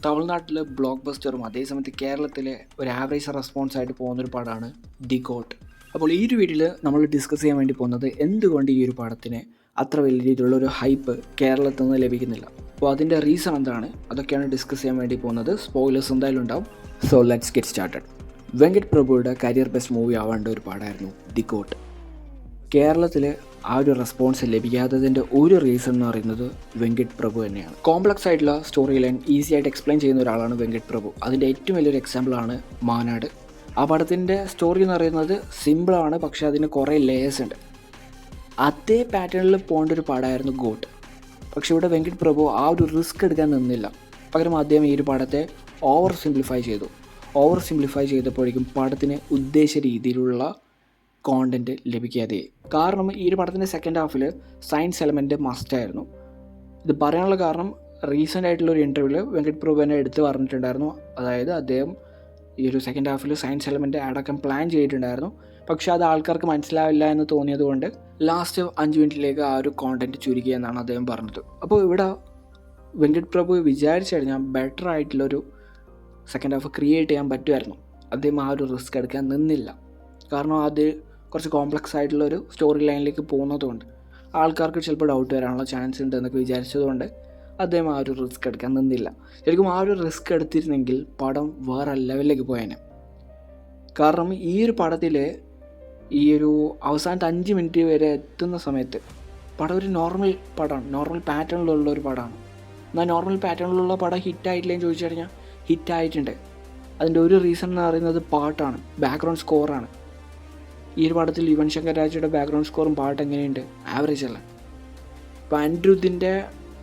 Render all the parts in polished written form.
തമിഴ്നാട്ടിലെ ബ്ലോക്ക് ബസ്റ്ററും അതേസമയത്ത് കേരളത്തിലെ ഒരു ആവറേജ് റെസ്പോൺസ് ആയിട്ട് പോകുന്നൊരു പടമാണ് ദി ഗോട്ട്. അപ്പോൾ ഈ ഒരു വീഡിയോയിൽ നമ്മൾ ഡിസ്കസ് ചെയ്യാൻ വേണ്ടി പോകുന്നത് എന്തുകൊണ്ട് ഈ ഒരു പടത്തിന് അത്ര വലിയ രീതിയിലുള്ളൊരു ഹൈപ്പ് കേരളത്തിൽ നിന്ന് ലഭിക്കുന്നില്ല. അപ്പോൾ അതിൻ്റെ റീസൺ എന്താണ്, അതൊക്കെയാണ് ഡിസ്കസ് ചെയ്യാൻ വേണ്ടി പോകുന്നത്. സ്പോയിലേഴ്സ് എന്തായാലും ഉണ്ടാവും. So let's get started. Venkat പ്രഭുയുടെ കരിയർ ബെസ്റ്റ് മൂവി ആവേണ്ട ഒരു പടമായിരുന്നു ദി ഗോട്ട്. കേരളത്തിൽ ആ ഒരു റെസ്പോൺസ് ലഭിക്കാത്തതിൻ്റെ ഒരു റീസൺ എന്ന് പറയുന്നത് വെങ്കട് പ്രഭു തന്നെയാണ്. കോംപ്ലക്സ് ആയിട്ടുള്ള സ്റ്റോറി ലൈൻ ഈസി ആയിട്ട് എക്സ്പ്ലെയിൻ ചെയ്യുന്ന ഒരാളാണ് വെങ്കട് പ്രഭു. അതിൻ്റെ ഏറ്റവും വലിയൊരു എക്സാമ്പിളാണ് മാനാട്. ആ പടത്തിൻ്റെ സ്റ്റോറി എന്ന് പറയുന്നത് സിമ്പിളാണ്, പക്ഷേ അതിന് കുറേ ലേയേഴ്സ് ഉണ്ട്. അതേ പാറ്റേണിൽ പോകേണ്ട ഒരു പടമായിരുന്നു ഗോട്ട്. പക്ഷേ ഇവിടെ വെങ്കട് പ്രഭു ആ ഒരു റിസ്ക് എടുക്കാൻ നിന്നില്ല. പകരം അദ്ദേഹം ഈ ഒരു പടത്തെ ഓവർ സിംപ്ലിഫൈ ചെയ്തപ്പോഴേക്കും പടത്തിന് ഉദ്ദേശിച്ച രീതിയിലുള്ള കോണ്ടൻറ്റ് ലഭിക്കാതെ. കാരണം ഈ ഒരു പടത്തിൻ്റെ സെക്കൻഡ് ഹാഫിൽ സയൻസ് എലമെൻറ്റ് മസ്റ്റായിരുന്നു. ഇത് പറയാനുള്ള കാരണം റീസെൻ്റ് ആയിട്ടുള്ളൊരു ഇൻ്റർവ്യൂവിൽ വെങ്കട് പ്രഭു തന്നെ എടുത്ത് പറഞ്ഞിട്ടുണ്ടായിരുന്നു. അതായത് അദ്ദേഹം ഈ ഒരു സെക്കൻഡ് ഹാഫിൽ സയൻസ് എലമെൻറ്റ് അടക്കം പ്ലാൻ ചെയ്തിട്ടുണ്ടായിരുന്നു. പക്ഷേ അത് ആൾക്കാർക്ക് മനസ്സിലാവില്ല എന്ന് തോന്നിയത് കൊണ്ട് ലാസ്റ്റ് 5 മിനിറ്റിലേക്ക് ആ ഒരു കോണ്ടൻറ്റ് ചുരുക്കി എന്നാണ് അദ്ദേഹം പറഞ്ഞത്. അപ്പോൾ ഇവിടെ വെങ്കട് പ്രഭു വിചാരിച്ചു കഴിഞ്ഞാൽ ബെറ്റർ ആയിട്ടുള്ളൊരു സെക്കൻഡ് ഹാഫ് ക്രിയേറ്റ് ചെയ്യാൻ പറ്റുമായിരുന്നു. അദ്ദേഹം ആ ഒരു റിസ്ക് എടുക്കാൻ നിന്നില്ല. കാരണം അത് കുറച്ച് കോംപ്ലക്സ് ആയിട്ടുള്ളൊരു സ്റ്റോറി ലൈനിലേക്ക് പോകുന്നതുകൊണ്ട് ആൾക്കാർക്ക് ചിലപ്പോൾ ഡൗട്ട് വരാനുള്ള ചാൻസ് ഉണ്ട് എന്നൊക്കെ വിചാരിച്ചതുകൊണ്ട് അദ്ദേഹം ആ ഒരു റിസ്ക് എടുക്കാൻ നിന്നില്ല. ശരിക്കും ആ ഒരു റിസ്ക് എടുത്തിരുന്നെങ്കിൽ പടം വേറെ ലെവലിലേക്ക് പോയേനെ. കാരണം ഈ ഒരു പടത്തിൽ ഈ ഒരു അവസാനത്തെ 5 മിനിറ്റ് വരെ എത്തുന്ന സമയത്ത് പടം ഒരു നോർമൽ പടമാണ്, നോർമൽ പാറ്റേണിലുള്ള ഒരു പടമാണ്. എന്നാൽ നോർമൽ പാറ്റേണിലുള്ള പടം ഹിറ്റായിട്ടില്ലെന്ന് ചോദിച്ചു കഴിഞ്ഞാൽ ഹിറ്റായിട്ടുണ്ട്. അതിൻ്റെ ഒരു റീസൺ എന്ന് പറയുന്നത് പാട്ടാണ്, ബാക്ക്ഗ്രൗണ്ട് സ്കോറാണ്. ഈ ഒരു പടത്തിൽ യുവൻ ശങ്കർ രാജയുടെ ബാക്ക്ഗ്രൗണ്ട് സ്കോറും പാട്ട് എങ്ങനെയുണ്ട്? ആവറേജ് അല്ല. ഇപ്പോൾ അനിരുദ്ധിൻ്റെ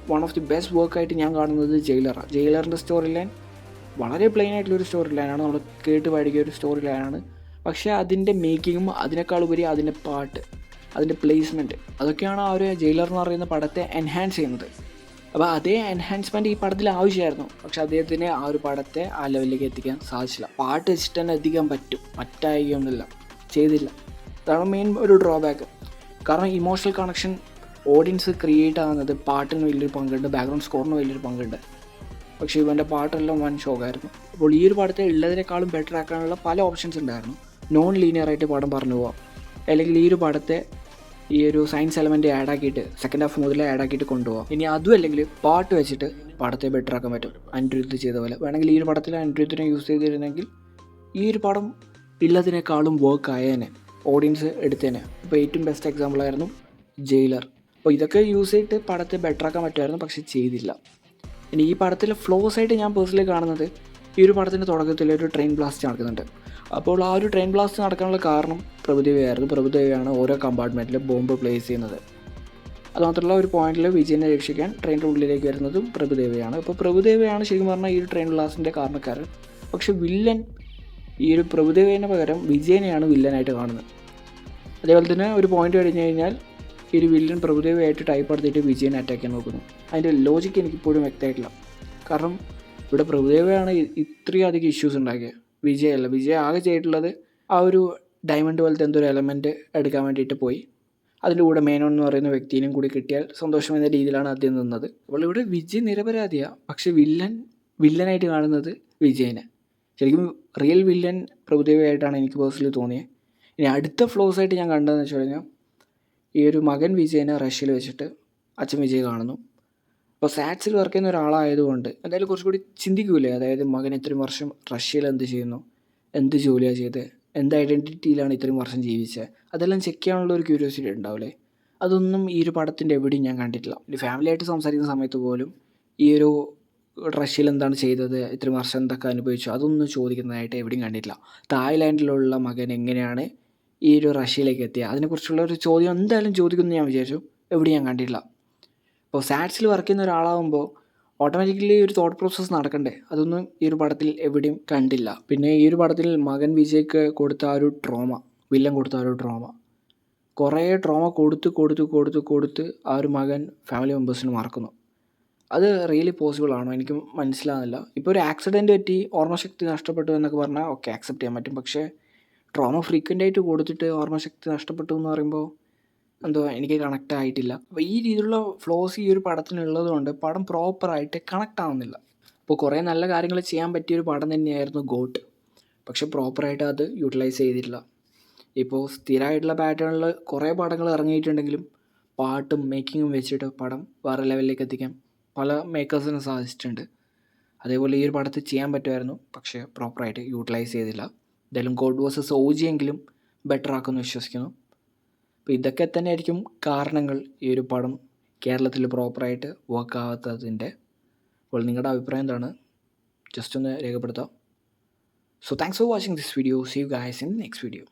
വൺ ഓഫ് ദി ബെസ്റ്റ് വർക്കായിട്ട് ഞാൻ കാണുന്നത് ജയിലറാണ്. ജയിലറിൻ്റെ സ്റ്റോറി ലൈൻ വളരെ പ്ലെയിൻ ആയിട്ടുള്ളൊരു സ്റ്റോറി ലൈനാണ്, നമ്മൾ കേട്ട് പഠിക്കിയ ഒരു സ്റ്റോറി ലൈനാണ്. പക്ഷേ അതിൻ്റെ മേക്കിങ്ങും അതിനേക്കാൾ ഉപരി അതിൻ്റെ പാട്ട്, അതിൻ്റെ പ്ലേസ്മെൻറ്റ്, അതൊക്കെയാണ് ആ ഒരു ജയിലർ എന്ന് പറയുന്ന പടത്തെ എൻഹാൻസ് ചെയ്യുന്നത്. അപ്പോൾ അതേ എൻഹാൻസ്മെൻറ്റ് ഈ പടത്തിൽ ആവശ്യമായിരുന്നു. പക്ഷെ അദ്ദേഹത്തിന് ആ ഒരു പടത്തെ ആ ലെവലിലേക്ക് എത്തിക്കാൻ സാധിച്ചില്ല. പാട്ട് വെച്ചിട്ട് തന്നെ എത്തിക്കാൻ പറ്റായികയൊന്നുമില്ല, ചെയ്തില്ല. അതാണ് മെയിൻ ഒരു ഡ്രോബാക്ക്. കാരണം ഇമോഷണൽ കണക്ഷൻ ഓഡിയൻസ് ക്രിയേറ്റ് ആകുന്നത് പാട്ടിന് വലിയൊരു പങ്കുണ്ട്, ബാക്ക്ഗ്രൗണ്ട് സ്കോറിന് വലിയൊരു പങ്കുണ്ട്. പക്ഷേ ഇവൻ്റെ പാട്ടെല്ലാം വൻ ഷോക്കായിരുന്നു. അപ്പോൾ ഈ ഒരു പടത്തെ ഉള്ളതിനേക്കാളും ബെറ്റർ ആക്കാനുള്ള പല ഓപ്ഷൻസ് ഉണ്ടായിരുന്നു. നോൺ ലീനിയറായിട്ട് പടം പറഞ്ഞു പോവാം, അല്ലെങ്കിൽ ഈ ഒരു പടത്തെ ഈ ഒരു സയൻസ് എലമെൻറ്റ് ആഡാക്കിയിട്ട് സെക്കൻഡ് ഹാഫ് മുതലേ ആഡാക്കിയിട്ട് കൊണ്ടുപോകാം. ഇനി അതും അല്ലെങ്കിൽ പാട്ട് വെച്ചിട്ട് പടത്തെ ബെറ്റർ ആക്കാൻ പറ്റും, അനിരുദ്ധ് ചെയ്ത പോലെ. വേണമെങ്കിൽ ഈ ഒരു പടത്തിൽ അനിരുദ്ധിനെ യൂസ് ചെയ്തിരുന്നെങ്കിൽ ഈ ഒരു പടം ഉള്ളതിനേക്കാളും വർക്ക് ആയേനെ, ഓഡിയൻസ് എടുത്തേനെ. ഇപ്പോൾ ഏറ്റവും ബെസ്റ്റ് എക്സാമ്പിളായിരുന്നു ജയിലർ. അപ്പോൾ ഇതൊക്കെ യൂസ് ചെയ്തിട്ട് പടത്തെ ബെറ്റർ ആക്കാൻ പറ്റുമായിരുന്നു, പക്ഷേ ചെയ്തില്ല. ഇനി ഈ പടത്തിലെ ഫ്ലോസ് ആയിട്ട് ഞാൻ പേഴ്സണലി കാണുന്നത് ഈ ഒരു പടത്തിൻ്റെ തുടക്കത്തിൽ ഒരു ട്രെയിൻ ബ്ലാസ്റ്റ് നടക്കുന്നുണ്ട്. അപ്പോൾ ആ ഒരു ട്രെയിൻ ബ്ലാസ്റ്റ് നടക്കാനുള്ള കാരണം പ്രഭുദേവയായിരുന്നു. പ്രഭുദേവയാണ് ഓരോ കമ്പാർട്ട്മെൻറ്റിൽ ബോംബ് പ്ലേസ് ചെയ്യുന്നത്. അതുമാത്രമല്ല ഒരു പോയിന്റിൽ വിജയനെ രക്ഷിക്കാൻ ട്രെയിനിൻ്റെ ഉള്ളിലേക്ക് വരുന്നതും പ്രഭുദേവയാണ്. അപ്പോൾ പ്രഭുദേവയാണ് ശരിക്കും പറഞ്ഞാൽ ഈ ഒരു ട്രെയിൻ ബ്ലാസ്റ്റിൻ്റെ കാരണക്കാരൻ. പക്ഷേ വില്ലൻ ഈ ഒരു പ്രഭുദേവന് പകരം വിജയനെയാണ് വില്ലനായിട്ട് കാണുന്നത്. അതേപോലെ തന്നെ ഒരു പോയിന്റ് കഴിഞ്ഞ് കഴിഞ്ഞാൽ ഈ ഒരു വില്ലൻ പ്രഭുദേവയായിട്ട് ടൈപ്പ് എടുത്തിട്ട് വിജയനെ അറ്റാക്ക് ചെയ്യാൻ നോക്കുന്നു. അതിൻ്റെ ലോജിക്ക് എനിക്കിപ്പോഴും വ്യക്തമായിട്ടില്ല. കാരണം ഇവിടെ പ്രഭുദേവയാണ് ഇത്രയും അധികം ഇഷ്യൂസ് ഉണ്ടാക്കിയത്, വിജയല്ല. വിജയ് ആകെ ചെയ്തിട്ടുള്ളത് ആ ഒരു ഡയമണ്ട് പോലത്തെ എന്തൊരു എലമെൻറ്റ് എടുക്കാൻ വേണ്ടിയിട്ട് പോയി. അതിൻ്റെ കൂടെ മേനോൻ എന്ന് പറയുന്ന വ്യക്തിയും കൂടി കിട്ടിയാൽ സന്തോഷം എന്ന രീതിയിലാണ് ആദ്യം നിന്നത്. അപ്പോൾ ഇവിടെ വിജയ് നിരപരാധിയാണ്, പക്ഷേ വില്ലനായിട്ട് കാണുന്നത് വിജയനെ. ശരിക്കും റിയൽ വില്ലൻ പ്രഭുദേവയായിട്ടാണ് എനിക്ക് പേഴ്സണലി തോന്നിയത്. ഇനി അടുത്ത ഫ്ലോസ് ആയിട്ട് ഞാൻ കണ്ടതെന്ന് വെച്ച് കഴിഞ്ഞാൽ ഈ ഒരു മകൻ വിജയനെ റഷ്യയിൽ വെച്ചിട്ട് അച്ഛൻ വിജയ് കാണുന്നു. അപ്പോൾ സാറ്റ്സിൽ വർക്ക് ചെയ്യുന്ന ഒരാളായതുകൊണ്ട് എന്തായാലും കുറച്ചുകൂടി ചിന്തിക്കൂലേ, അതായത് മകൻ ഇത്രയും വർഷം റഷ്യയിൽ എന്ത് ചെയ്യുന്നു, എന്ത് ജോലിയാണ് ചെയ്തത്, എന്ത് ഐഡൻറ്റിറ്റിയിലാണ് ഇത്രയും വർഷം ജീവിച്ചത്, അതെല്ലാം ചെക്ക് ചെയ്യാനുള്ള ഒരു ക്യൂരിയോസിറ്റി ഉണ്ടാവില്ലേ. അതൊന്നും ഈ ഒരു പടത്തിൻ്റെ എവിടെയും ഞാൻ കണ്ടിട്ടില്ല. ഒരു ഫാമിലിയായിട്ട് സംസാരിക്കുന്ന സമയത്ത് പോലും ഈ ഒരു റഷ്യയിൽ എന്താണ് ചെയ്തത്, ഇത്രയും വർഷം എന്തൊക്കെ അനുഭവിച്ചു, അതൊന്നും ചോദിക്കുന്നതായിട്ട് എവിടെയും കണ്ടിട്ടില്ല. തായ്ലാൻഡിലുള്ള മകൻ എങ്ങനെയാണ് ഈ ഒരു റഷ്യയിലേക്ക് എത്തിയത്, അതിനെക്കുറിച്ചുള്ള ഒരു ചോദ്യം എന്തായാലും ചോദിക്കുമെന്ന് ഞാൻ വിചാരിച്ചു. എവിടെയും ഞാൻ കണ്ടിട്ടില്ല. അപ്പോൾ സാറ്റ്സിൽ വർക്ക് ചെയ്യുന്ന ഒരാളാകുമ്പോൾ ഓട്ടോമാറ്റിക്കലി ഒരു തോട്ട് പ്രോസസ്സ് നടക്കണ്ടേ, അതൊന്നും ഈ ഒരു പടത്തിൽ എവിടെയും കണ്ടില്ല. പിന്നെ ഈ ഒരു പടത്തിൽ മകൻ വിജയ്ക്ക് കൊടുത്ത ആ ഒരു ട്രോമ, വില്ലൻ കൊടുത്ത ആ ഒരു ട്രോമ, കുറേ ട്രോമ കൊടുത്ത് ആ ഒരു മകൻ ഫാമിലി മെമ്പേഴ്സിന് മറക്കുന്നു. അത് റിയലി പോസിബിൾ ആണോ എനിക്ക് മനസ്സിലാകുന്നില്ല. ഇപ്പോൾ ഒരു ആക്സിഡൻറ്റ് പറ്റി ഓർമ്മശക്തി നഷ്ടപ്പെട്ടു എന്നൊക്കെ പറഞ്ഞാൽ ഓക്കെ, ആക്സെപ്റ്റ് ചെയ്യാൻ പറ്റും. പക്ഷേ ട്രോമ ഫ്രീക്വൻ്റ് ആയിട്ട് കൊടുത്തിട്ട് ഓർമ്മശക്തി നഷ്ടപ്പെട്ടു എന്ന് പറയുമ്പോൾ എന്തോ എനിക്ക് കണക്റ്റ് ആയിട്ടില്ല. അപ്പോൾ ഈ രീതിയിലുള്ള ഫ്ലോസ് ഈ ഒരു പടത്തിനുള്ളത് കൊണ്ട് പടം പ്രോപ്പറായിട്ട് കണക്റ്റ് ആവുന്നില്ല. അപ്പോൾ കുറേ നല്ല കാര്യങ്ങൾ ചെയ്യാൻ പറ്റിയൊരു പടം തന്നെയായിരുന്നു ഗോട്ട്. പക്ഷെ പ്രോപ്പറായിട്ട് അത് യൂട്ടിലൈസ് ചെയ്തിട്ടില്ല. ഇപ്പോൾ സ്ഥിരമായിട്ടുള്ള പാറ്റേണിൽ കുറേ പടങ്ങൾ ഇറങ്ങിയിട്ടുണ്ടെങ്കിലും പാട്ടും മേക്കിങ്ങും വെച്ചിട്ട് പടം വേറെ ലെവലിലേക്ക് എത്തിക്കാൻ പല മേക്കേഴ്സിനും സാധിച്ചിട്ടുണ്ട്. അതേപോലെ ഈ ഒരു പടത്തിൽ ചെയ്യാൻ പറ്റുമായിരുന്നു, പക്ഷേ പ്രോപ്പറായിട്ട് യൂട്ടിലൈസ് ചെയ്തില്ല. എന്തായാലും ഗോഡ് വേഴ്സസ് OG എങ്കിലും ബെറ്റർ ആക്കുമെന്ന് വിശ്വസിക്കുന്നു. അപ്പോൾ ഇതൊക്കെ തന്നെയായിരിക്കും കാരണങ്ങൾ ഈ ഒരു പടം കേരളത്തിൽ പ്രോപ്പറായിട്ട് വർക്ക് ആവാത്തതിൻ്റെ. അപ്പോൾ നിങ്ങളുടെ അഭിപ്രായം എന്താണ്? ജസ്റ്റ് ഒന്ന് രേഖപ്പെടുത്താം. So thanks for watching this video. See you guys in the next video.